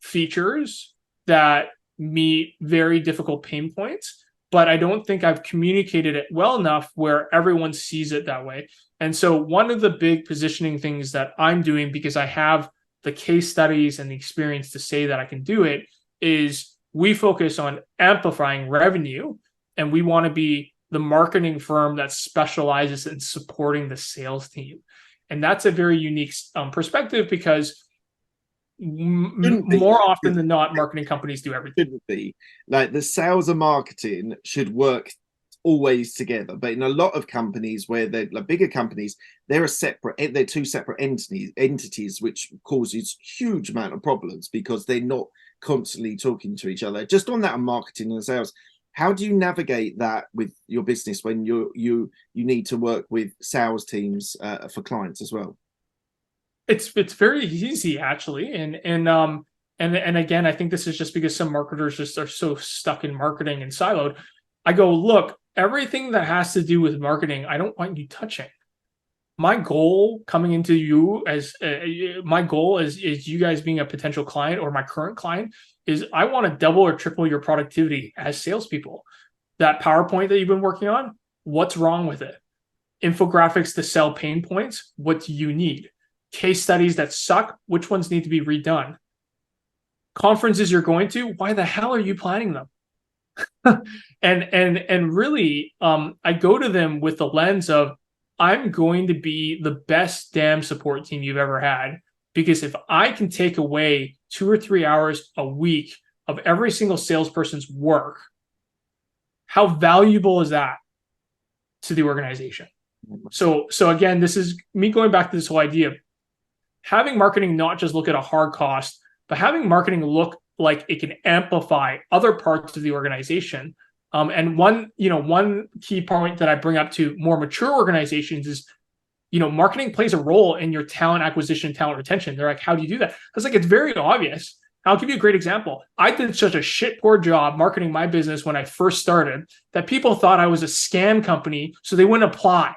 features that meet very difficult pain points, but I don't think I've communicated it well enough where everyone sees it that way. And so one of the big positioning things that I'm doing, because I have the case studies and the experience to say that I can do it, is we focus on amplifying revenue, and we want to be the marketing firm that specializes in supporting the sales team. And that's a very unique perspective, because more often than not, marketing companies do everything. Shouldn't be. Like, the sales and marketing should work always together, but in a lot of companies where they're like bigger companies, they're two separate entities, which causes huge amount of problems because they're not constantly talking to each other. Just on that, marketing and sales, how do you navigate that with your business when you need to work with sales teams for clients as well? It's very easy, actually, and again, I think this is just because some marketers just are so stuck in marketing and siloed. I go, look, everything that has to do with marketing, I don't want you touching. My goal coming into you as my goal is you guys being a potential client or my current client is I want to double or triple your productivity as salespeople. That PowerPoint that you've been working on, what's wrong with it? Infographics to sell pain points, what do you need? Case studies that suck, which ones need to be redone? Conferences you're going to, why the hell are you planning them? and really, I go to them with the lens of, I'm going to be the best damn support team you've ever had, because if I can take away 2 or 3 hours a week of every single salesperson's work, how valuable is that to the organization? So again, this is me going back to this whole idea of having marketing not just look at a hard cost, but having marketing look like it can amplify other parts of the organization. And one key point that I bring up to more mature organizations is, marketing plays a role in your talent acquisition, talent retention. They're like, how do you do that? I was like, it's very obvious. I'll give you a great example. I did such a shit poor job marketing my business when I first started that people thought I was a scam company, so they wouldn't apply.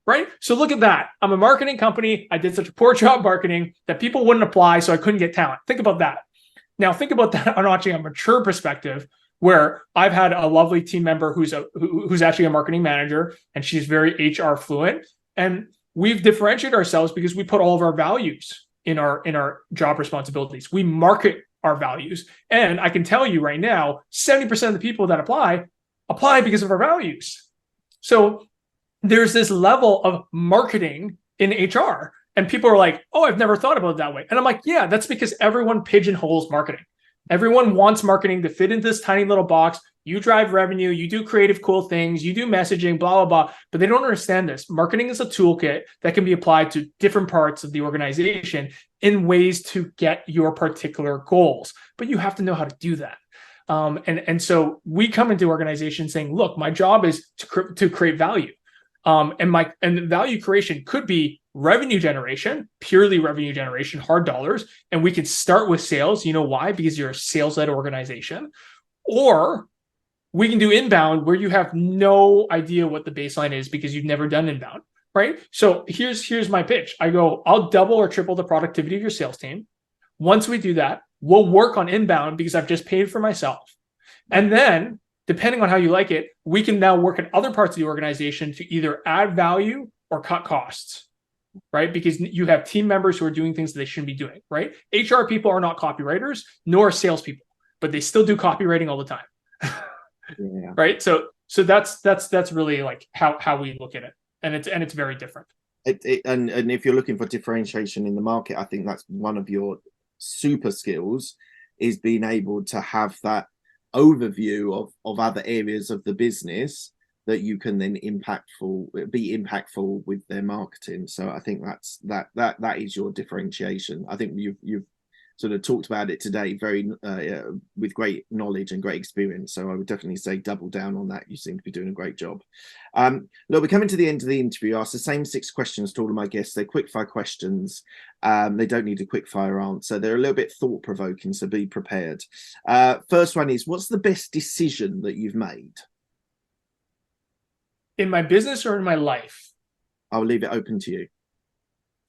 Right? So look at that. I'm a marketing company. I did such a poor job marketing that people wouldn't apply, so I couldn't get talent. Think about that. Now think about that on actually a mature perspective, where I've had a lovely team member who's actually a marketing manager, and she's very HR fluent. And we've differentiated ourselves because we put all of our values in our job responsibilities. We market our values. And I can tell you right now, 70% of the people that apply because of our values. So there's this level of marketing in HR, and people are like, oh, I've never thought about it that way. And I'm like, yeah, that's because everyone pigeonholes marketing. Everyone wants marketing to fit into this tiny little box. You drive revenue, you do creative, cool things, you do messaging, blah, blah, blah. But they don't understand this. Marketing is a toolkit that can be applied to different parts of the organization in ways to get your particular goals. But you have to know how to do that. And so we come into organizations saying, look, my job is to create value. And value creation could be revenue generation, purely revenue generation, hard dollars. And we can start with sales. You know why? Because you're a sales-led organization. Or we can do inbound, where you have no idea what the baseline is because you've never done inbound, right? So here's my pitch. I go, I'll double or triple the productivity of your sales team. Once we do that, we'll work on inbound because I've just paid for myself. And then, depending on how you like it, we can now work in other parts of the organization to either add value or cut costs, right? Because you have team members who are doing things that they shouldn't be doing, right? HR people are not copywriters, nor salespeople, but they still do copywriting all the time, yeah. Right? So that's really like how we look at it, and it's very different. And if you're looking for differentiation in the market, I think that's one of your super skills, is being able to have that overview of other areas of the business that you can then be impactful with their marketing. So I think that is your differentiation. I think you've sort of talked about it today very with great knowledge and great experience. So I would definitely say double down on that. You seem to be doing a great job. Look, we're coming to the end of the interview. I ask the same 6 questions to all of my guests. They're quick-fire questions. They don't need a quick-fire answer. They're a little bit thought-provoking, so be prepared. First one is, what's the best decision that you've made? In my business or in my life? I'll leave it open to you.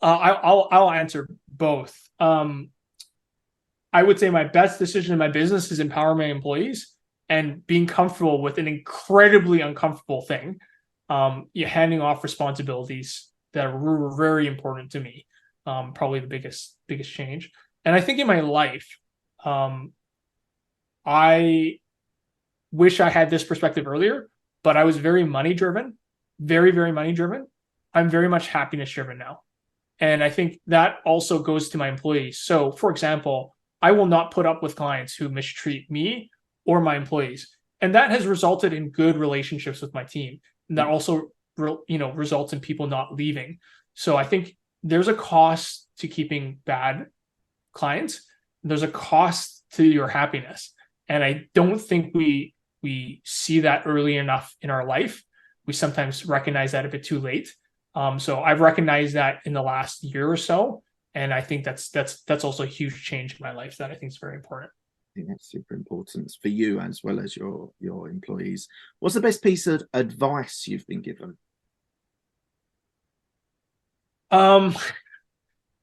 I'll answer both. I would say my best decision in my business is empowering my employees and being comfortable with an incredibly uncomfortable thing. You're handing off responsibilities that are very important to me. Probably the biggest change. And I think in my life, I wish I had this perspective earlier, but I was very money driven, very, very money driven. I'm very much happiness driven now. And I think that also goes to my employees. So for example, I will not put up with clients who mistreat me or my employees. And that has resulted in good relationships with my team. And that also, results in people not leaving. So I think there's a cost to keeping bad clients. There's a cost to your happiness. And I don't think we see that early enough in our life. We sometimes recognize that a bit too late. So I've recognized that in the last year or so. And I think that's also a huge change in my life that I think is very important. I think that's super important for you as well as your employees. What's the best piece of advice you've been given?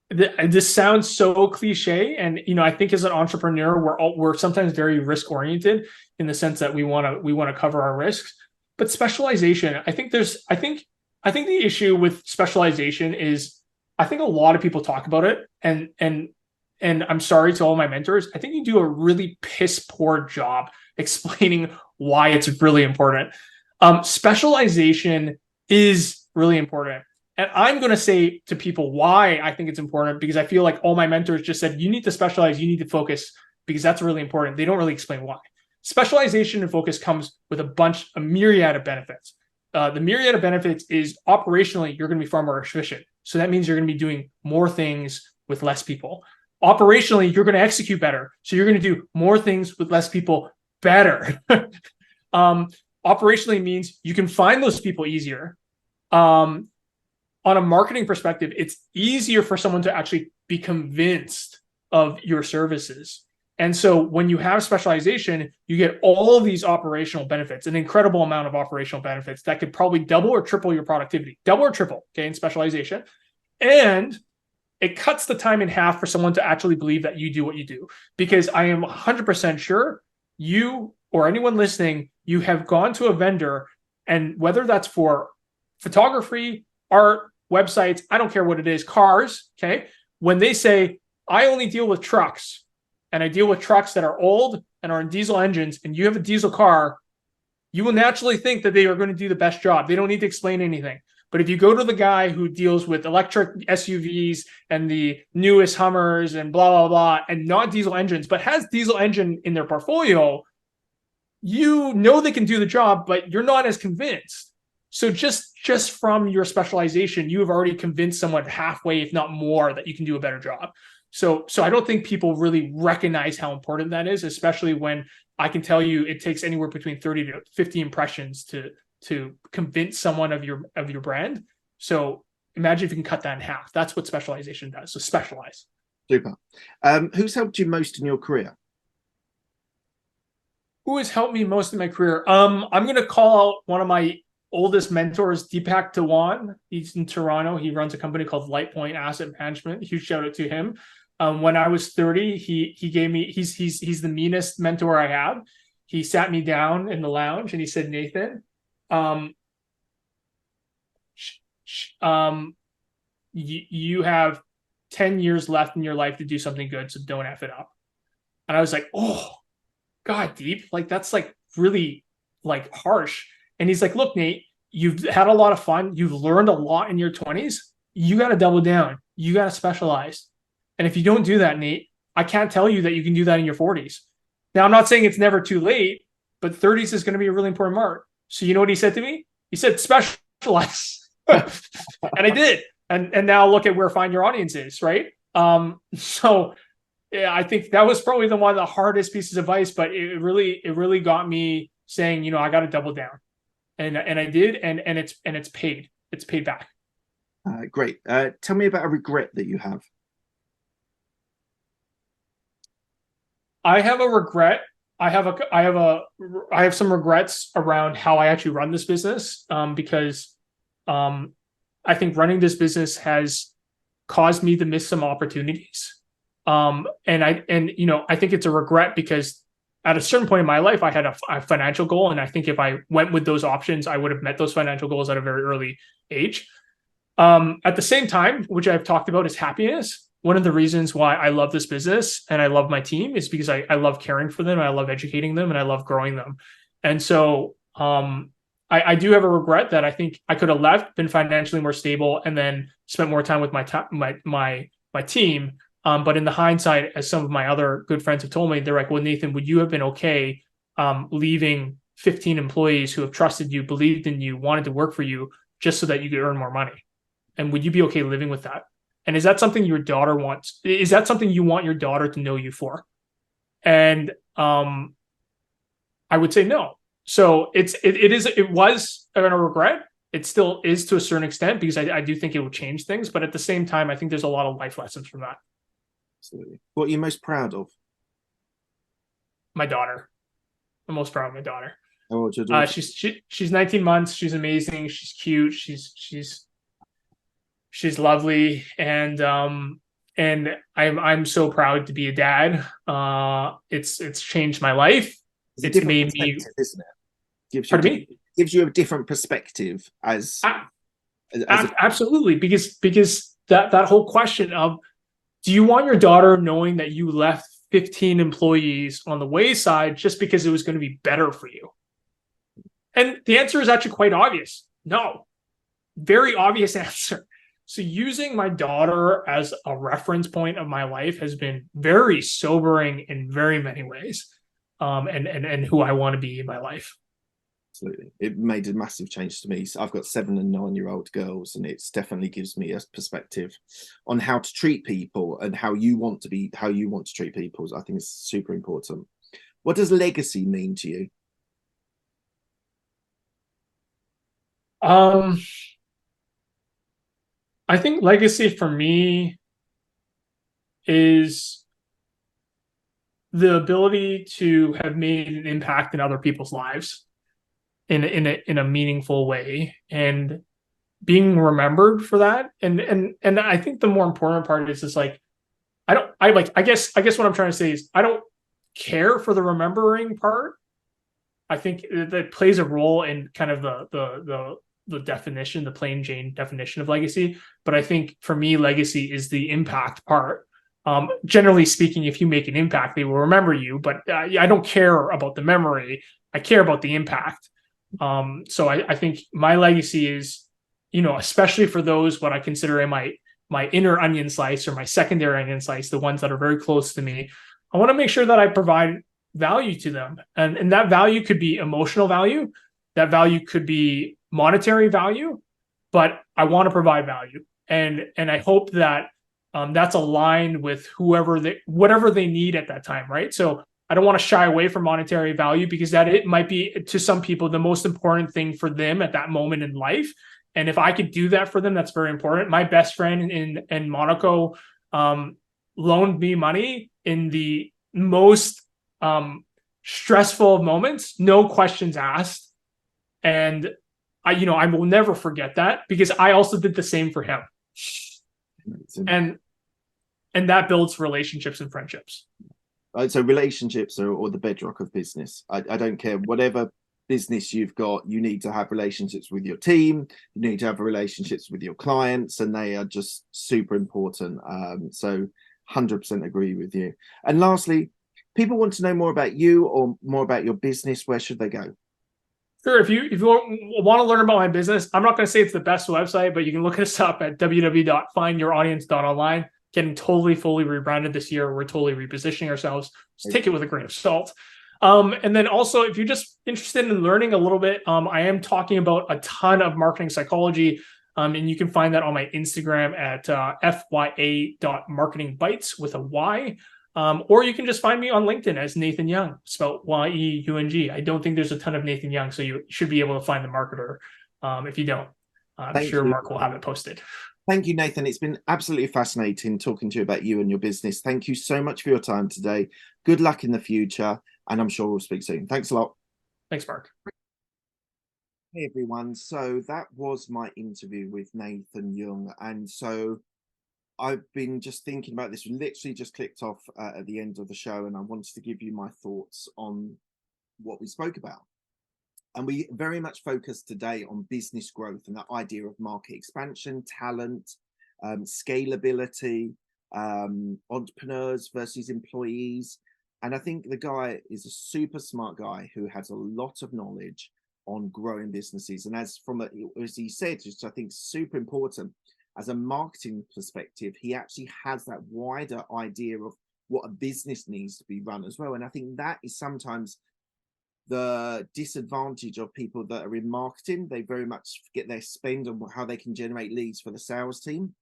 This sounds so cliche, and I think as an entrepreneur, we're sometimes very risk oriented in the sense that we want to cover our risks. But specialization, I think the issue with specialization is, I think a lot of people talk about it, and I'm sorry to all my mentors, I think you do a really piss poor job explaining why it's really important. Specialization is really important. And I'm going to say to people why I think it's important, because I feel like all my mentors just said, you need to specialize, you need to focus, because that's really important. They don't really explain why. Specialization and focus comes with a myriad of benefits. The myriad of benefits is operationally, you're going to be far more efficient. So that means you're going to be doing more things with less people. Operationally, you're going to execute better. So you're going to do more things with less people better. Operationally means you can find those people easier. On a marketing perspective, it's easier for someone to actually be convinced of your services. And so when you have specialization, you get all of these operational benefits, an incredible amount of operational benefits that could probably double or triple your productivity, in specialization. And it cuts the time in half for someone to actually believe that you do what you do. Because I am 100% sure you or anyone listening, you have gone to a vendor, and whether that's for photography, art, websites, I don't care what it is, cars, okay? When they say, I only deal with trucks, and I deal with trucks that are old and are in diesel engines, and you have a diesel car, you will naturally think that they are going to do the best job. They don't need to explain anything. But if you go to the guy who deals with electric SUVs and the newest Hummers and blah, blah, blah, and not diesel engines, but has diesel engine in their portfolio, you know they can do the job, but you're not as convinced. So just from your specialization, you have already convinced someone halfway, if not more, that you can do a better job. So I don't think people really recognize how important that is, especially when I can tell you it takes anywhere between 30 to 50 impressions to convince someone of your brand. So imagine if you can cut that in half. That's what specialization does. So specialize. Super. Who's helped you most in your career? Who has helped me most in my career? I'm going to call out one of my oldest mentors, Deepak Dewan. He's in Toronto. He runs a company called Lightpoint Asset Management. Huge shout out to him. When I was 30, he gave me, he's the meanest mentor I have. He sat me down in the lounge and he said, Nathan, you have 10 years left in your life to do something good, so don't F it up. And I was like, oh, God, Deep, like that's like really like harsh. And he's like, look, Nate, you've had a lot of fun. You've learned a lot in your 20s. You got to double down. You got to specialize. And if you don't do that, Nate, I can't tell you that you can do that in your 40s. Now, I'm not saying it's never too late, but 30s is going to be a really important mark. So you know what he said to me? He said, specialize. And I did. And now look at where Find Your Audience is, right? So yeah, I think that was probably the one of the hardest pieces of advice, but it really got me saying, I got to double down, and I did, and it's paid. It's paid back. Great. Tell me about a regret that you have. I have a regret. I have some regrets around how I actually run this business, because um, I think running this business has caused me to miss some opportunities. I think it's a regret because at a certain point in my life, I had a financial goal, and I think if I went with those options, I would have met those financial goals at a very early age. At the same time, which I've talked about, is happiness. One of the reasons why I love this business and I love my team is because I love caring for them, and I love educating them, and I love growing them. And so I do have a regret that I think I could have left, been financially more stable, and then spent more time with my team. But in the hindsight, as some of my other good friends have told me, they're like, "Well, Nathan, would you have been okay leaving 15 employees who have trusted you, believed in you, wanted to work for you, just so that you could earn more money? And would you be okay living with that? And is that something your daughter wants? Is that something you want your daughter to know you for?" And I would say no. So it was a regret. It still is to a certain extent, because I do think it will change things. But at the same time, I think there's a lot of life lessons from that. Absolutely. What are you most proud of? My daughter. I'm most proud of my daughter. How old's your daughter? She's 19 months. She's amazing. She's cute. She's lovely, and I'm so proud to be a dad. It's changed my life. It's made me, isn't it? pardon me? Gives you a different perspective as Absolutely, because that whole question of, do you want your daughter knowing that you left 15 employees on the wayside just because it was going to be better for you? And the answer is actually quite obvious. No. Very obvious answer. So using my daughter as a reference point of my life has been very sobering in very many ways, and who I want to be in my life. Absolutely. It made a massive change to me. So I've got 7 and 9-year-old girls, and it's definitely gives me a perspective on how to treat people and how you want to treat people. I think it's super important. What does legacy mean to you? I think legacy for me is the ability to have made an impact in other people's lives in a meaningful way, and being remembered for that. And I think the more important part is like, I guess what I'm trying to say is, I don't care for the remembering part. I think that plays a role in kind of the definition, the plain Jane definition of legacy. But I think for me, legacy is the impact part. Generally speaking, if you make an impact, they will remember you. But I don't care about the memory. I care about the impact. So I think my legacy is, especially for those what I consider in my inner onion slice, or my secondary onion slice, the ones that are very close to me. I want to make sure that I provide value to them, and that value could be emotional value. That value could be monetary value, but I want to provide value, and I hope that that's aligned with whatever they need at that time, right? So I don't want to shy away from monetary value, because that it might be, to some people, the most important thing for them at that moment in life. And if I could do that for them, that's very important. My best friend in Monaco loaned me money in the most stressful moments, no questions asked. And I will never forget that, because I also did the same for him. And that builds relationships and friendships. So relationships are the bedrock of business. I don't care whatever business you've got, you need to have relationships with your team, you need to have relationships with your clients, and they are just super important. So 100% agree with you. And lastly, people want to know more about you or more about your business. Where should they go? Sure. If you want to learn about my business, I'm not going to say it's the best website, but you can look us up at www.findyouraudience.online. Getting totally fully rebranded this year. We're totally repositioning ourselves. Just take it with a grain of salt. And then also, if you're just interested in learning a little bit, I am talking about a ton of marketing psychology. And you can find that on my Instagram at fya.marketingbites with a Y. Or you can just find me on LinkedIn as Nathan Yeung, spelled Yeung. I don't think there's a ton of Nathan Yeung, so you should be able to find the marketer. If you don't, I'm sure Mark will have it posted. Thank you, Nathan. It's been absolutely fascinating talking to you about you and your business. Thank you so much for your time today. Good luck in the future, and I'm sure we'll speak soon. Thanks a lot. Thanks, Mark. Hey, everyone. So that was my interview with Nathan Yeung. And so I've been just thinking about this, literally just clicked off at the end of the show, and I wanted to give you my thoughts on what we spoke about. And we very much focused today on business growth and that idea of market expansion, talent, scalability, entrepreneurs versus employees. And I think the guy is a super smart guy who has a lot of knowledge on growing businesses. And as he said, which I think is super important, as a marketing perspective, he actually has that wider idea of what a business needs to be run as well. And I think that is sometimes the disadvantage of people that are in marketing. They very much get their spend on how they can generate leads for the sales team.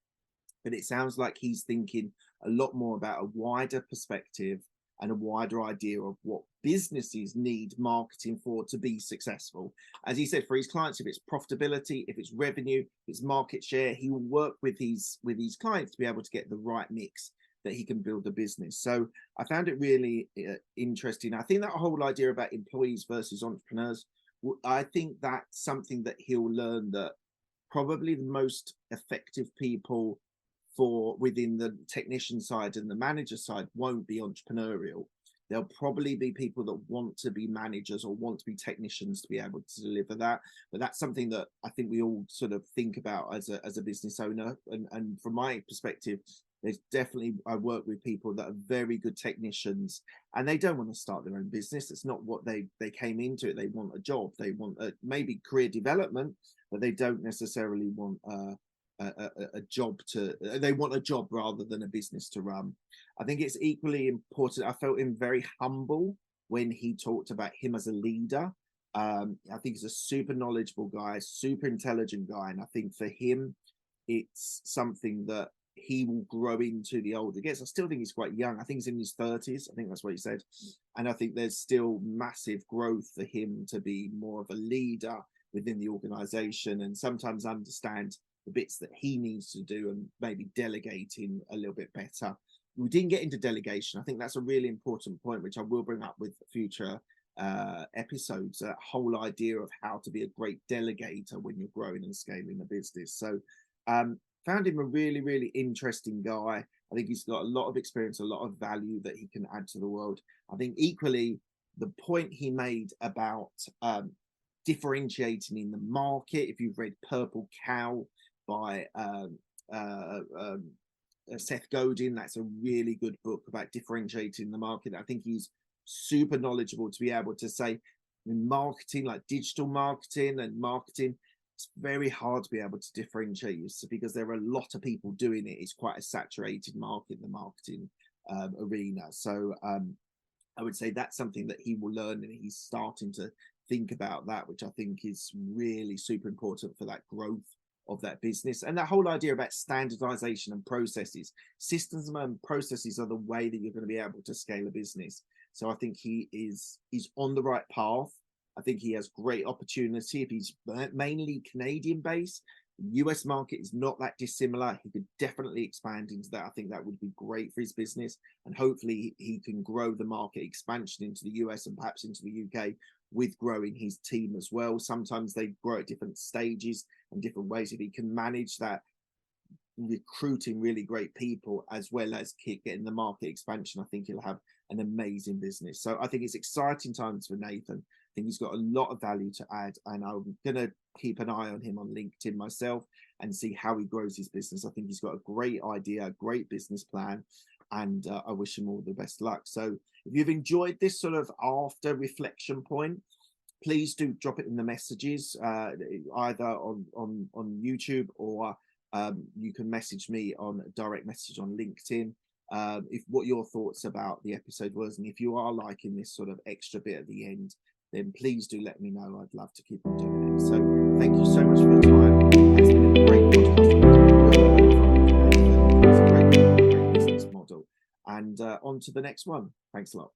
But it sounds like he's thinking a lot more about a wider perspective and a wider idea of what businesses need marketing for to be successful. As he said, for his clients, if it's profitability, if it's revenue, if it's market share, he will work with his clients to be able to get the right mix that he can build a business. So I found it really interesting. I think that whole idea about employees versus entrepreneurs, I think that's something that he'll learn, that probably the most effective people for within the technician side and the manager side won't be entrepreneurial. There'll probably be people that want to be managers or want to be technicians to be able to deliver that. But that's something that I think we all sort of think about as a business owner. And from my perspective, there's definitely, I work with people that are very good technicians and they don't want to start their own business. It's not what they came into it. They want a job. They want maybe career development, but they don't necessarily want a job they want a job rather than a business to run. I think it's equally important. I felt him very humble when he talked about him as a leader. I think he's a super knowledgeable guy, super intelligent guy. And I think for him, it's something that he will grow into the older gets. I still think he's quite young. I think he's in his 30s. I think that's what he said. And I think there's still massive growth for him to be more of a leader within the organization and sometimes understand the bits that he needs to do and maybe delegating a little bit better. We didn't get into delegation. I think that's a really important point, which I will bring up with future episodes, that whole idea of how to be a great delegator when you're growing and scaling a business. So found him a really, really interesting guy. I think he's got a lot of experience, a lot of value that he can add to the world. I think equally, the point he made about differentiating in the market, if you've read Purple Cow by Seth Godin, that's a really good book about differentiating the market. I think he's super knowledgeable to be able to say in marketing, like digital marketing and marketing, it's very hard to be able to differentiate you because there are a lot of people doing it. It's quite a saturated market, the marketing arena. So I would say that's something that he will learn, and he's starting to think about that, which I think is really super important for that growth of that business. And that whole idea about standardization and processes, systems and processes are the way that you're going to be able to scale a business. So I think he's on the right path. I think he has great opportunity. If he's mainly Canadian based, the US market is not that dissimilar. He could definitely expand into that. I think that would be great for his business. And hopefully he can grow the market expansion into the US and perhaps into the UK with growing his team as well. Sometimes they grow at different stages and different ways. If he can manage that, recruiting really great people as well as keep getting the market expansion, I think he'll have an amazing business. So I think it's exciting times for Nathan. I think he's got a lot of value to add, and I'm going to keep an eye on him on LinkedIn myself and see how he grows his business. I think he's got a great idea, a great business plan, and I wish him all the best luck. So if you've enjoyed this sort of after reflection point, please do drop it in the messages, either on YouTube, or you can message me on a direct message on LinkedIn. If what your thoughts about the episode was, and if you are liking this sort of extra bit at the end, then please do let me know. I'd love to keep on doing it. So thank you so much for your time. It's been a great podcast. It's a great business model. and on to the next one. Thanks a lot.